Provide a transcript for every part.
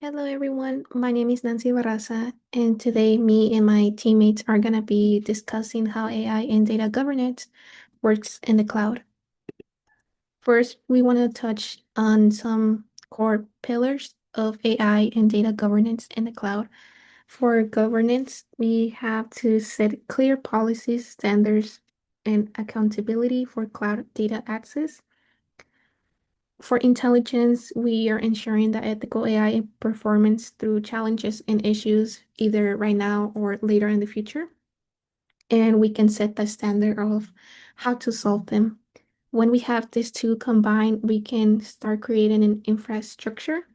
Hello, everyone. My name is Nancy Barraza, and today me and my teammates are going to be discussing how AI and data governance works in the cloud. First, we want to touch on some core pillars of AI and data governance in the cloud. For governance, we have to set clear policies, standards, and accountability for cloud data access. For intelligence, we are ensuring that ethical AI performance through challenges and issues either right now or later in the future. And we can set the standard of how to solve them. When we have these two combined, we can start creating an infrastructure.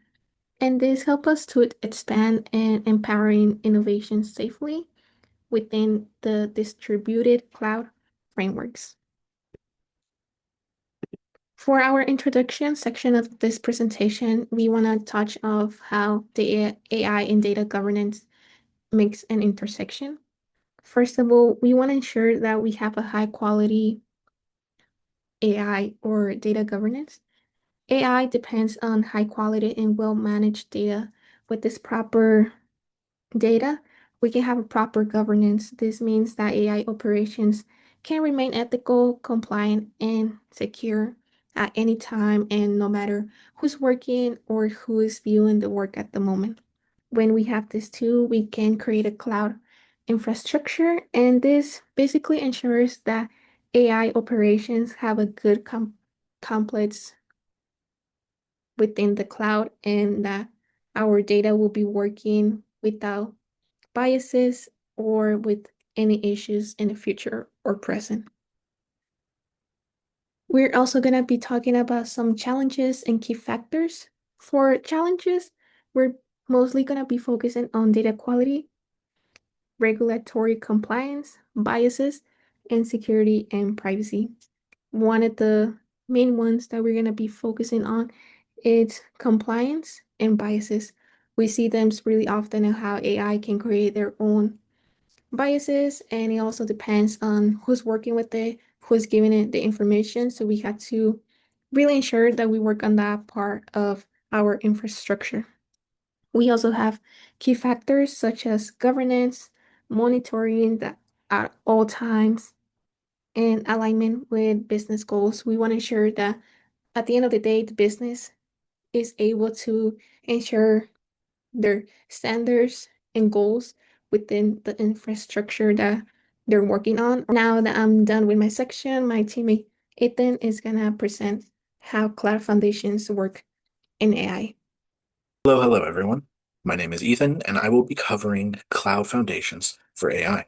And this helps us to expand and empowering innovation safely within the distributed cloud frameworks. For our introduction section of this presentation, we want to touch of how the AI and data governance makes an intersection. First of all, we want to ensure that we have a high quality AI or data governance. AI depends on high quality and well managed data. With this proper data, we can have a proper governance. This means that AI operations can remain ethical, compliant, and secure at any time and no matter who's working or who is viewing the work at the moment. When we have this tool, we can create a cloud infrastructure, and this basically ensures that AI operations have a good complex within the cloud and that our data will be working without biases or with any issues in the future or present. We're also going to be talking about some challenges and key factors. For challenges, we're mostly going to be focusing on data quality, regulatory compliance, biases, and security and privacy. One of the main ones that we're going to be focusing on is compliance and biases. We see them really often in how AI can create their own biases, and it also depends on who's working with it, who's giving it the information. So we have to really ensure that we work on that part of our infrastructure. We also have key factors such as governance, monitoring that at all times, and alignment with business goals. We want to ensure that at the end of the day, the business is able to ensure their standards and goals within the infrastructure that they're working on. Now that I'm done with my section, my teammate Ethan is gonna present how cloud foundations work in AI. Hello, everyone. My name is Ethan, and I will be covering cloud foundations for AI.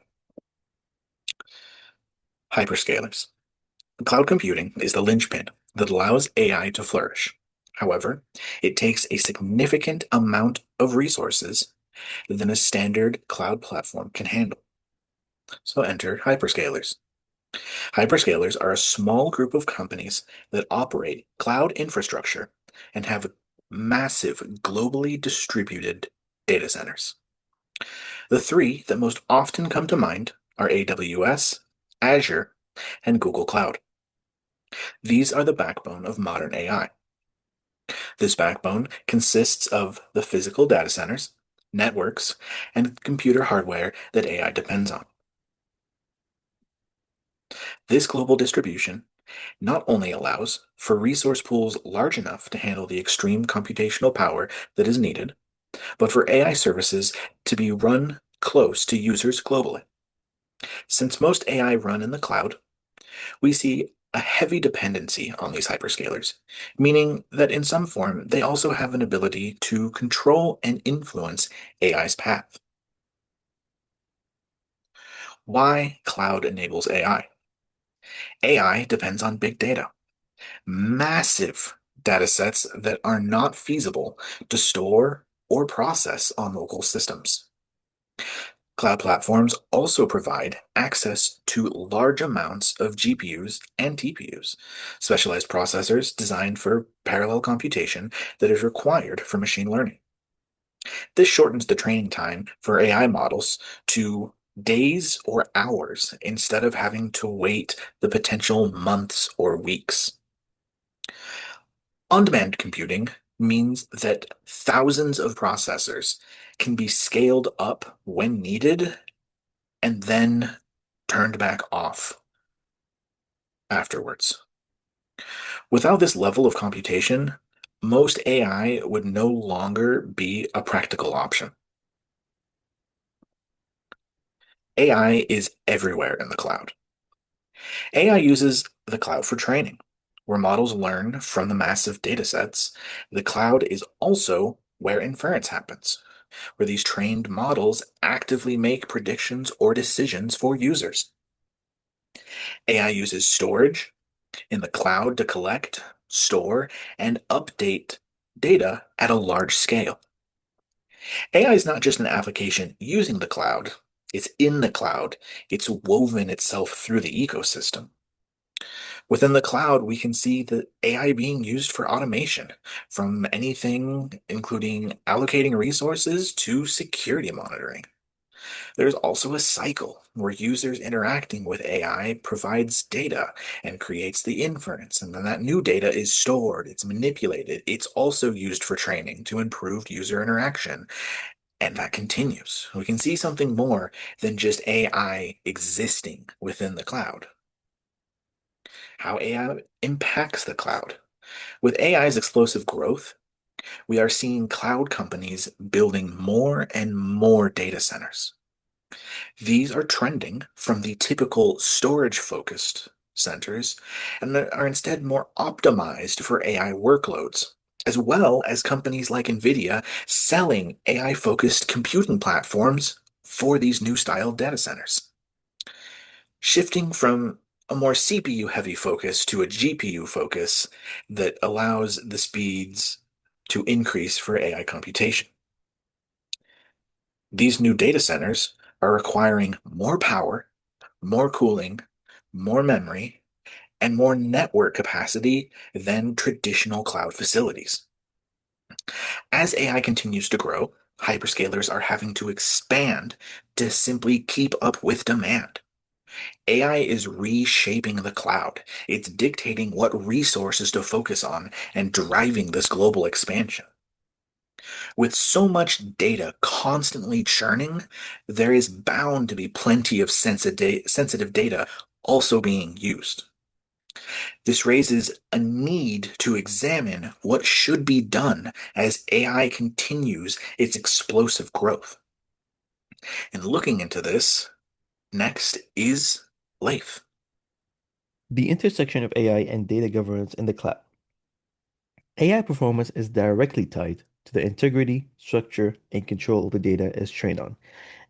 Hyperscalers. Cloud computing is the linchpin that allows AI to flourish. However, it takes a significant amount of resources than a standard cloud platform can handle. So enter hyperscalers. Hyperscalers are a small group of companies that operate cloud infrastructure and have massive globally distributed data centers. The three that most often come to mind are AWS, Azure, and Google Cloud. These are the backbone of modern AI. This backbone consists of the physical data centers, networks, and computer hardware that AI depends on. This global distribution not only allows for resource pools large enough to handle the extreme computational power that is needed, but for AI services to be run close to users globally. Since most AI run in the cloud, we see a heavy dependency on these hyperscalers, meaning that in some form they also have an ability to control and influence AI's path. Why cloud enables AI? AI depends on big data, massive data sets that are not feasible to store or process on local systems. Cloud platforms also provide access to large amounts of GPUs and TPUs, specialized processors designed for parallel computation that is required for machine learning. This shortens the training time for AI models to days or hours instead of having to wait the potential months or weeks. On-demand computing means that thousands of processors can be scaled up when needed and then turned back off afterwards. Without this level of computation, most AI would no longer be a practical option. AI is everywhere in the cloud. AI uses the cloud for training, where models learn from the massive data sets. The cloud is also where inference happens, where these trained models actively make predictions or decisions for users. AI uses storage in the cloud to collect, store, and update data at a large scale. AI is not just an application using the cloud, it's in the cloud. It's woven itself through the ecosystem. Within the cloud, we can see the AI being used for automation, from anything including allocating resources to security monitoring. There's also a cycle where users interacting with AI provides data and creates the inference, and then that new data is stored, it's manipulated, it's also used for training to improve user interaction, and that continues. We can see something more than just AI existing within the cloud. How AI impacts the cloud. With AI's explosive growth, we are seeing cloud companies building more and more data centers. These are trending from the typical storage focused centers and are instead more optimized for AI workloads, as well as companies like NVIDIA selling AI focused computing platforms for these new style data centers. Shifting from a more CPU heavy focus to a GPU focus that allows the speeds to increase for AI computation. These new data centers are requiring more power, more cooling, more memory, and more network capacity than traditional cloud facilities. As AI continues to grow, hyperscalers are having to expand to simply keep up with demand. AI is reshaping the cloud. It's dictating what resources to focus on and driving this global expansion. With so much data constantly churning, there is bound to be plenty of sensitive data also being used. This raises a need to examine what should be done as AI continues its explosive growth. And looking into this, next is Layth. The intersection of AI and data governance in the cloud. AI performance is directly tied to the integrity, structure, and control of the data is trained on,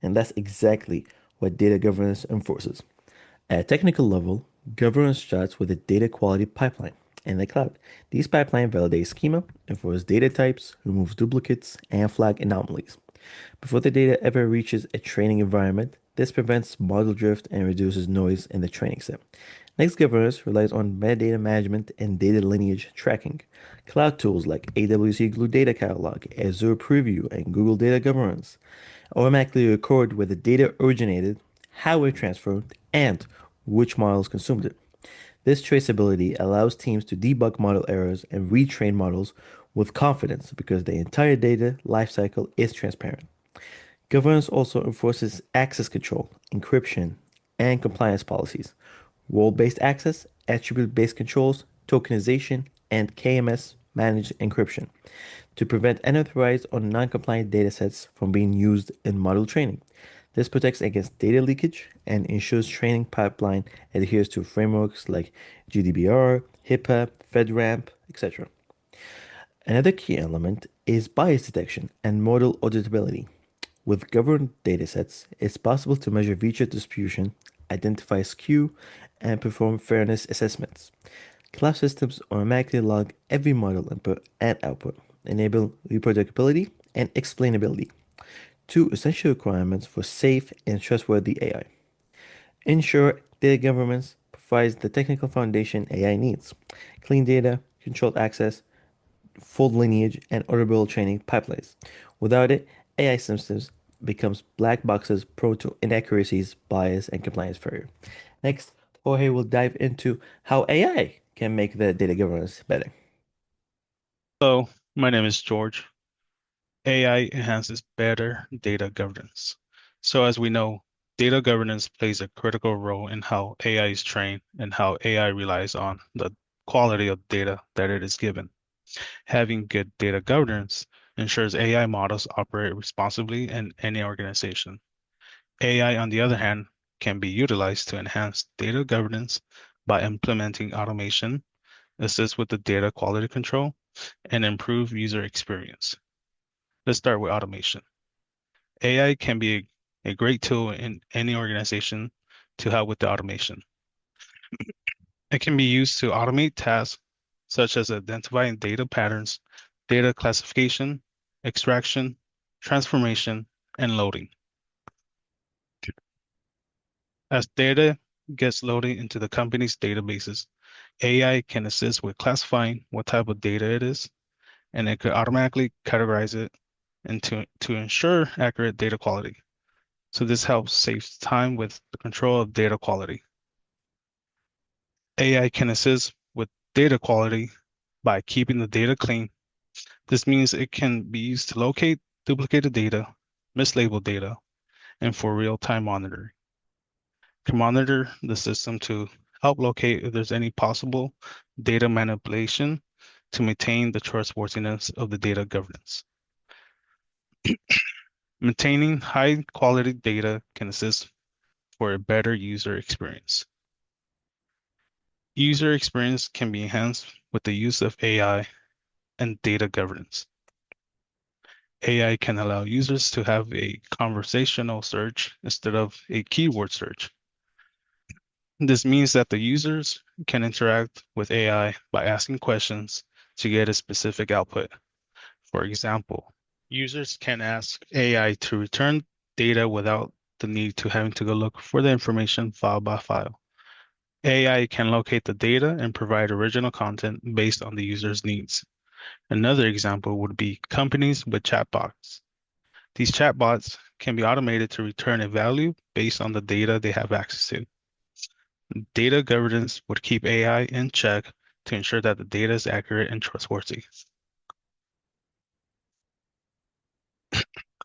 and that's exactly what data governance enforces. At a technical level, governance starts with a data quality pipeline in the cloud. These pipelines validate schema, enforce data types, remove duplicates, and flag anomalies. Before the data ever reaches a training environment, this prevents model drift and reduces noise in the training set. Next, governance relies on metadata management and data lineage tracking. Cloud tools like AWS Glue Data Catalog, Azure Preview, and Google Data Governance automatically record where the data originated, how it transferred, and which models consumed it. This traceability allows teams to debug model errors and retrain models with confidence because the entire data lifecycle is transparent. Governance also enforces access control, encryption, and compliance policies, role-based access, attribute-based controls, tokenization, and KMS managed encryption to prevent unauthorized or non-compliant datasets from being used in model training. This protects against data leakage and ensures training pipeline adheres to frameworks like GDPR, HIPAA, FedRAMP, etc. Another key element is bias detection and model auditability. With governed datasets, it's possible to measure feature distribution, identify skew, and perform fairness assessments. Cloud systems automatically log every model input and output, enable reproducibility and explainability, two essential requirements for safe and trustworthy AI. Ensure data governance provides the technical foundation AI needs: clean data, controlled access, full lineage, and auditable training pipelines. Without it, AI systems becomes black boxes prone to inaccuracies, bias, and compliance failure. Next, Jorge will dive into how AI can make the data governance better. Hello. My name is George. AI enhances better data governance. So as we know, data governance plays a critical role in how AI is trained and how AI relies on the quality of data that it is given. Having good data governance ensures AI models operate responsibly in any organization. AI, on the other hand, can be utilized to enhance data governance by implementing automation, assist with the data quality control, and improve user experience. Let's start with automation. AI can be a great tool in any organization to help with the automation. It can be used to automate tasks such as identifying data patterns, data classification, extraction, transformation, and loading. As data gets loaded into the company's databases, AI can assist with classifying what type of data it is, and it could automatically categorize it to ensure accurate data quality. So this helps save time with the control of data quality. AI can assist with data quality by keeping the data clean. This means it can be used to locate duplicated data, mislabeled data, and for real-time monitoring. It can monitor the system to help locate if there's any possible data manipulation to maintain the trustworthiness of the data governance. Maintaining high quality data can assist for a better user experience. User experience can be enhanced with the use of AI and data governance. AI can allow users to have a conversational search instead of a keyword search. This means that the users can interact with AI by asking questions to get a specific output. For example, users can ask AI to return data without the need to having to go look for the information file by file. AI can locate the data and provide original content based on the user's needs. Another example would be companies with chatbots. These chatbots can be automated to return a value based on the data they have access to. Data governance would keep AI in check to ensure that the data is accurate and trustworthy.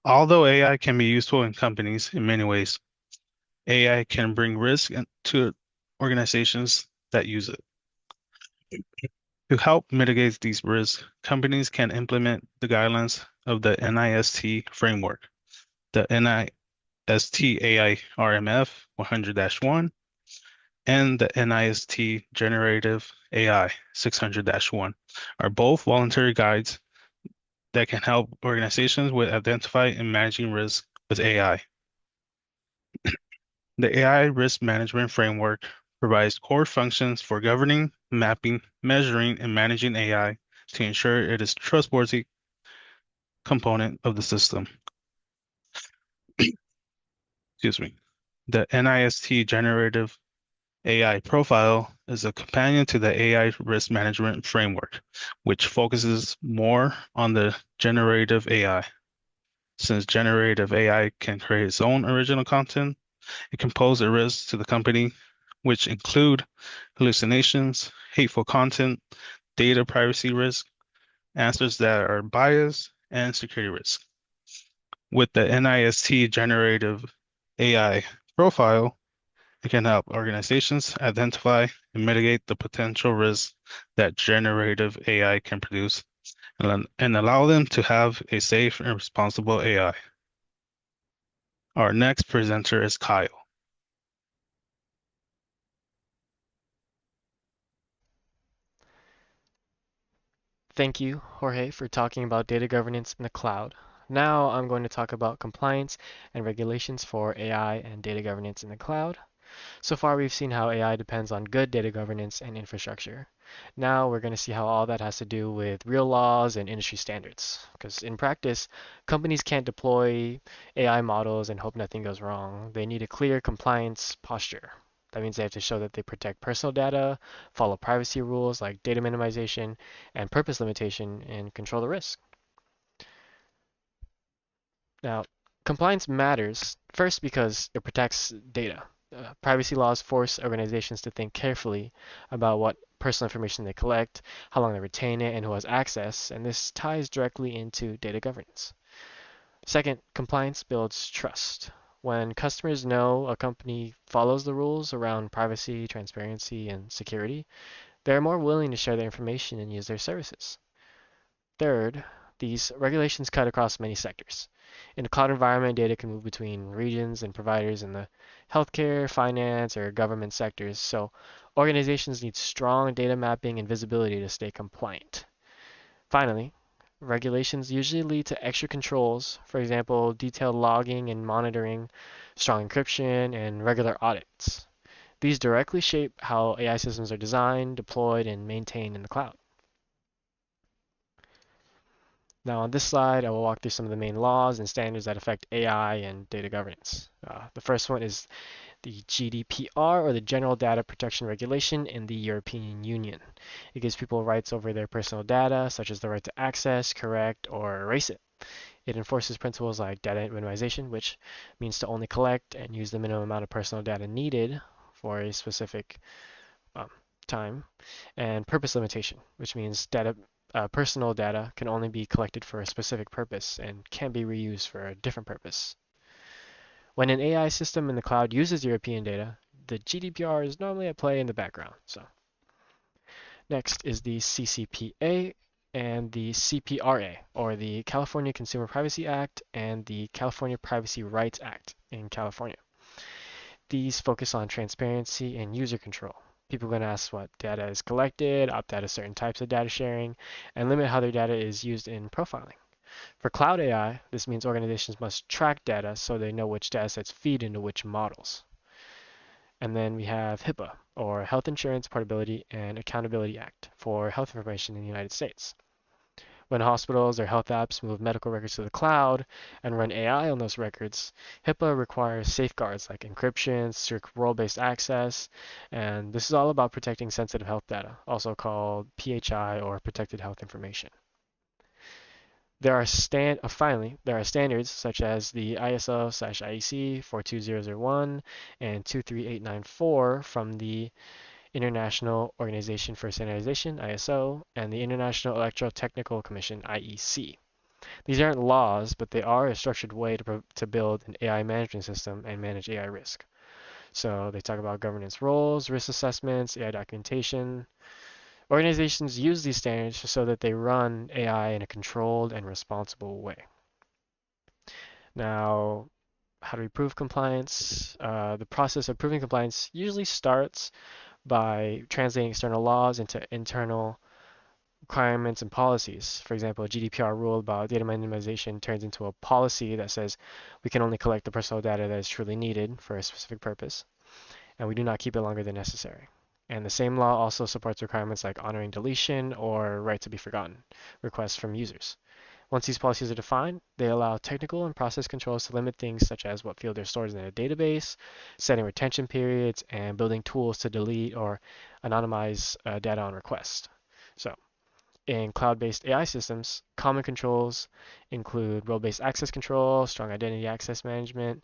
Although AI can be useful in companies in many ways, AI can bring risk to organizations that use it. To help mitigate these risks, companies can implement the guidelines of the NIST framework, the NIST AI RMF 100-1, and the NIST Generative AI 600-1 are both voluntary guides that can help organizations with identifying and managing risk with AI. The AI risk management framework provides core functions for governing, mapping, measuring, and managing AI to ensure it is a trustworthy component of the system. Excuse me. The NIST Generative AI Profile is a companion to the AI risk management framework, which focuses more on the generative AI. Since generative AI can create its own original content, it can pose a risk to the company, which include hallucinations, hateful content, data privacy risk, answers that are biased, and security risk. With the NIST Generative AI Profile, it can help organizations identify and mitigate the potential risks that generative AI can produce and allow them to have a safe and responsible AI. Our next presenter is Kyle. Thank you, Jorge, for talking about data governance in the cloud. Now I'm going to talk about compliance and regulations for AI and data governance in the cloud. So far, we've seen how AI depends on good data governance and infrastructure. Now we're going to see how all that has to do with real laws and industry standards. Because in practice, companies can't deploy AI models and hope nothing goes wrong. They need a clear compliance posture. That means they have to show that they protect personal data, follow privacy rules like data minimization and purpose limitation, and control the risk. Now, compliance matters first because it protects data. Privacy laws force organizations to think carefully about what personal information they collect, how long they retain it, and who has access, and this ties directly into data governance. Second, compliance builds trust. When customers know a company follows the rules around privacy, transparency, and security, they're more willing to share their information and use their services. Third, these regulations cut across many sectors. In a cloud environment, data can move between regions and providers in the healthcare, finance, or government sectors, so organizations need strong data mapping and visibility to stay compliant. Finally, regulations usually lead to extra controls, for example, detailed logging and monitoring, strong encryption, and regular audits. These directly shape how AI systems are designed, deployed, and maintained in the cloud. Now on this slide, I will walk through some of the main laws and standards that affect AI and data governance. The first one is the GDPR, or the General Data Protection Regulation in the European Union. It gives people rights over their personal data, such as the right to access, correct, or erase it. It enforces principles like data minimization, which means to only collect and use the minimum amount of personal data needed for a specific um, time, and purpose limitation, which means personal data can only be collected for a specific purpose and can't be reused for a different purpose. When an AI system in the cloud uses European data, the GDPR is normally at play in the background. So next is the CCPA and the CPRA, or the California Consumer Privacy Act and the California Privacy Rights Act in California. These focus on transparency and user control. People are going to ask what data is collected, opt out of certain types of data sharing, and limit how their data is used in profiling. For cloud AI, this means organizations must track data so they know which datasets feed into which models. And then we have HIPAA, or Health Insurance Portability and Accountability Act, for health information in the United States. When hospitals or health apps move medical records to the cloud and run AI on those records, HIPAA requires safeguards like encryption, strict role-based access, and this is all about protecting sensitive health data, also called PHI, or protected health information. Finally, there are standards such as the ISO/IEC 42001 and 23894 from the International Organization for Standardization (ISO) and the International Electrotechnical Commission (IEC). These aren't laws, but they are a structured way to build an AI management system and manage AI risk. So they talk about governance roles, risk assessments, AI documentation. Organizations use these standards so that they run AI in a controlled and responsible way. Now, how do we prove compliance? The process of proving compliance usually starts by translating external laws into internal requirements and policies. For example, a GDPR rule about data minimization turns into a policy that says we can only collect the personal data that is truly needed for a specific purpose, and we do not keep it longer than necessary. And the same law also supports requirements like honoring deletion or right to be forgotten requests from users. Once these policies are defined, they allow technical and process controls to limit things such as what field are stored in a database, setting retention periods, and building tools to delete or anonymize data on request. So, in cloud-based AI systems, common controls include role-based access control, strong identity access management,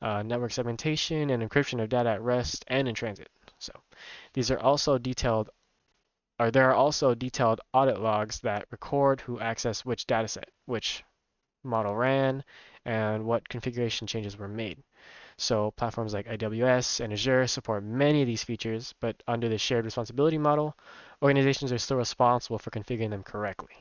network segmentation, and encryption of data at rest and in transit. So, these are also detailed there are also detailed audit logs that record who accessed which dataset, which model ran, and what configuration changes were made. So platforms like AWS and Azure support many of these features, but under the shared responsibility model, organizations are still responsible for configuring them correctly.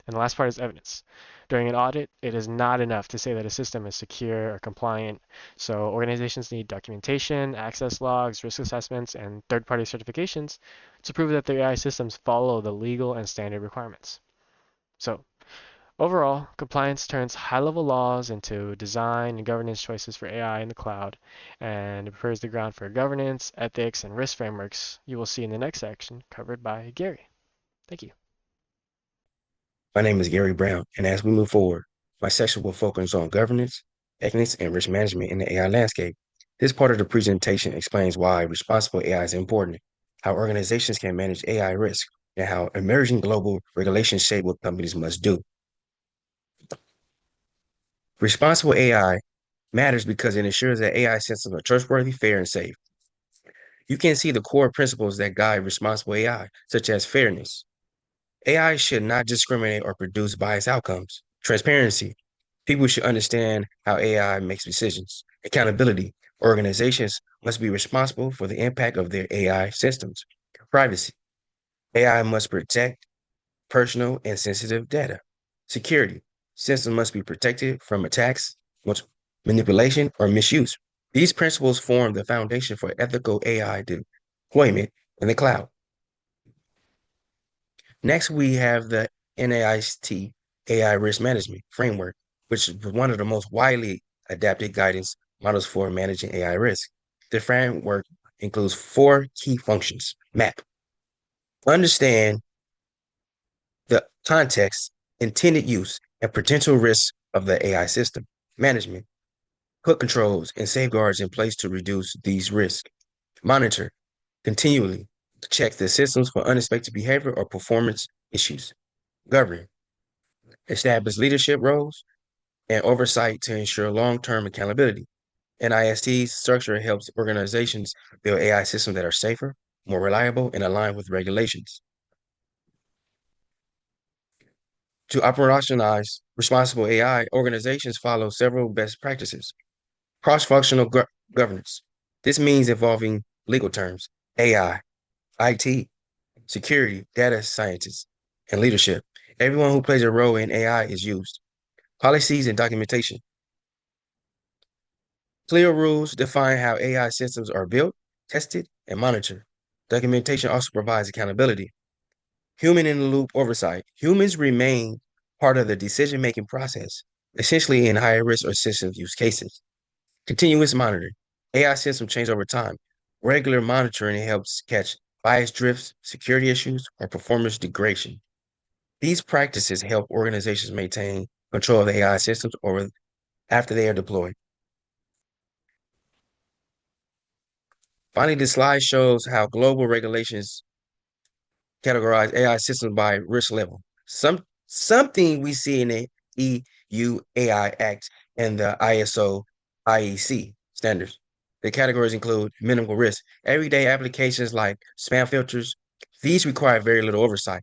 And the last part is evidence. During an audit, it is not enough to say that a system is secure or compliant. So organizations need documentation, access logs, risk assessments, and third-party certifications to prove that their AI systems follow the legal and standard requirements. So overall, compliance turns high-level laws into design and governance choices for AI in the cloud, and it prepares the ground for governance, ethics, and risk frameworks you will see in the next section covered by Gary. Thank you. My name is Gary Brown, and as we move forward, my section will focus on governance, ethics, and risk management in the AI landscape. This part of the presentation explains why responsible AI is important, how organizations can manage AI risk, and how emerging global regulations shape what companies must do. Responsible AI matters because it ensures that AI systems are trustworthy, fair, and safe. you can see the core principles that guide responsible AI, such as fairness. AI should not discriminate or produce biased outcomes. Transparency. People should understand how AI makes decisions. Accountability. Organizations must be responsible for the impact of their AI systems. Privacy. AI must protect personal and sensitive data. Security. Systems must be protected from attacks, manipulation, or misuse. These principles form the foundation for ethical AI deployment in the cloud. Next, we have the NAIST AI Risk Management Framework, which is one of the most widely adapted guidance models for managing AI risk. The framework includes 4 key functions. Map. Understand the context, intended use, and potential risks of the AI system. Management. Put controls and safeguards in place to reduce these risks. Monitor. Continually check the systems for unexpected behavior or performance issues. Govern. Establish leadership roles and oversight to ensure long-term accountability. NIST's structure helps organizations build AI systems that are safer, more reliable, and aligned with regulations. To operationalize responsible AI, organizations follow several best practices. Cross-functional governance. This means involving legal terms, AI, IT, security, data scientists, and leadership. Everyone who plays a role in AI is used. Policies and documentation. Clear rules define how AI systems are built, tested, and monitored. Documentation also provides accountability. Human-in-the-loop oversight. Humans remain part of the decision-making process, essentially in high-risk or sensitive use cases. Continuous monitoring. AI systems change over time. Regular monitoring helps catch bias drifts, security issues, or performance degradation. These practices help organizations maintain control of the AI systems over after they are deployed. Finally, this slide shows how global regulations categorize AI systems by risk level. Something we see in the EU AI Act and the ISO IEC standards. The categories include minimal risk. Everyday applications like spam filters, these require very little oversight.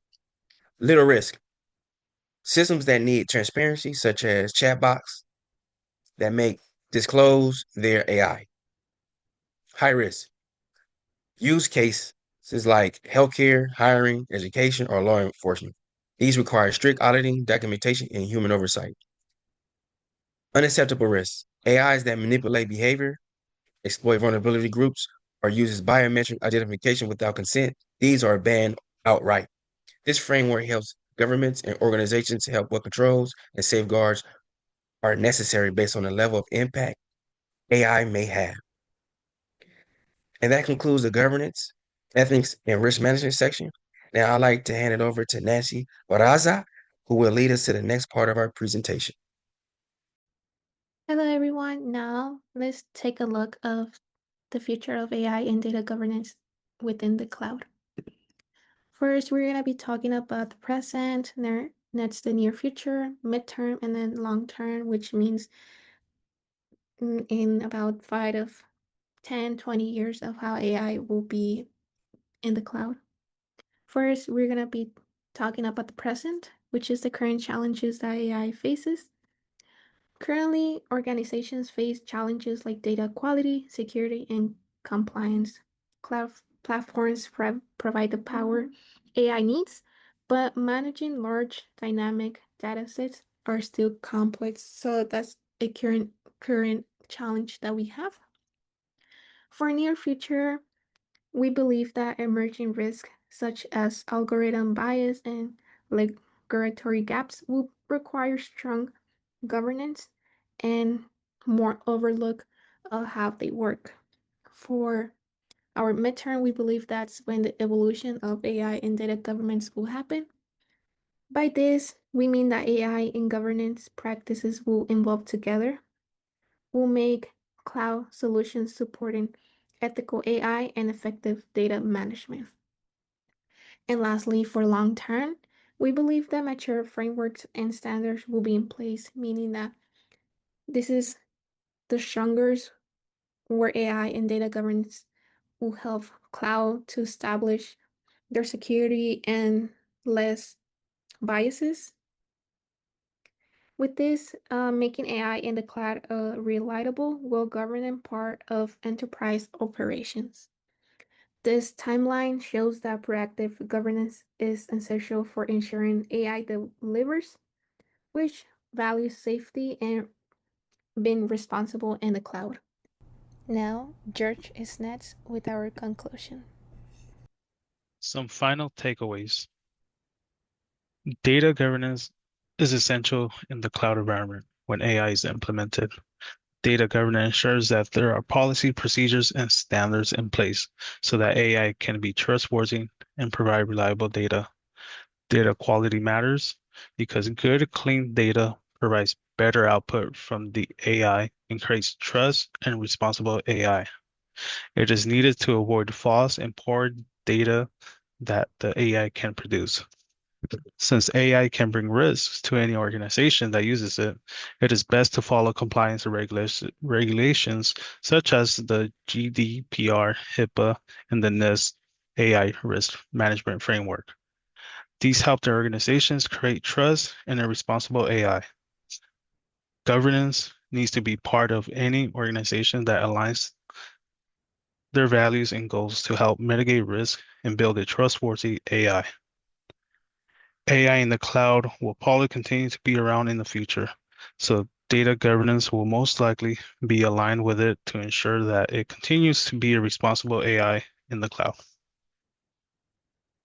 Little risk. Systems that need transparency, such as chatbots that make disclose their AI. High risk. Use cases like healthcare, hiring, education, or law enforcement. These require strict auditing, documentation, and human oversight. Unacceptable risks. AIs that manipulate behavior, exploit vulnerability groups, or uses biometric identification without consent. These are banned outright. This framework helps governments and organizations help what controls and safeguards are necessary based on the level of impact AI may have. And that concludes the governance, ethics, and risk management section. Now I'd like to hand it over to Nancy Baraza, who will lead us to the next part of our presentation. Hello, everyone. Now let's take a look of the future of AI and data governance within the cloud. First, we're going to be talking about the present, next the near future, midterm, and then long term, which means in about 10, 20 years of how AI will be in the cloud. First, we're going to be talking about the present, which is the current challenges that AI faces. Currently, organizations face challenges like data quality, security, and compliance. Cloud platforms provide the power AI needs, but managing large dynamic data sets are still complex. So that's a current challenge that we have. For near future, we believe that emerging risks such as algorithm bias and regulatory gaps will require strong governance and more overlook of how they work. For our midterm, we believe that's when the evolution of AI and data governance will happen. By this, we mean that AI and governance practices will evolve together, will make cloud solutions supporting ethical AI and effective data management. And lastly, for long term, we believe that mature frameworks and standards will be in place, meaning that this is the strongest where AI and data governance will help cloud to establish their security and less biases. With this, making AI in the cloud a reliable, well-governed part of enterprise operations. This timeline shows that proactive governance is essential for ensuring AI delivers, which values safety and being responsible in the cloud. Now, George is next with our conclusion. Some final takeaways. Data governance is essential in the cloud environment when AI is implemented. Data governance ensures that there are policy, procedures, and standards in place so that AI can be trustworthy and provide reliable data. Data quality matters because good, clean data provides better output from the AI and creates trust and responsible AI. It is needed to avoid false and poor data that the AI can produce. Since AI can bring risks to any organization that uses it, it is best to follow compliance regulations such as the GDPR, HIPAA, and the NIST AI risk management framework. These help the organizations create trust in a responsible AI. Governance needs to be part of any organization that aligns their values and goals to help mitigate risk and build a trustworthy AI. AI in the cloud will probably continue to be around in the future, so data governance will most likely be aligned with it to ensure that it continues to be a responsible AI in the cloud.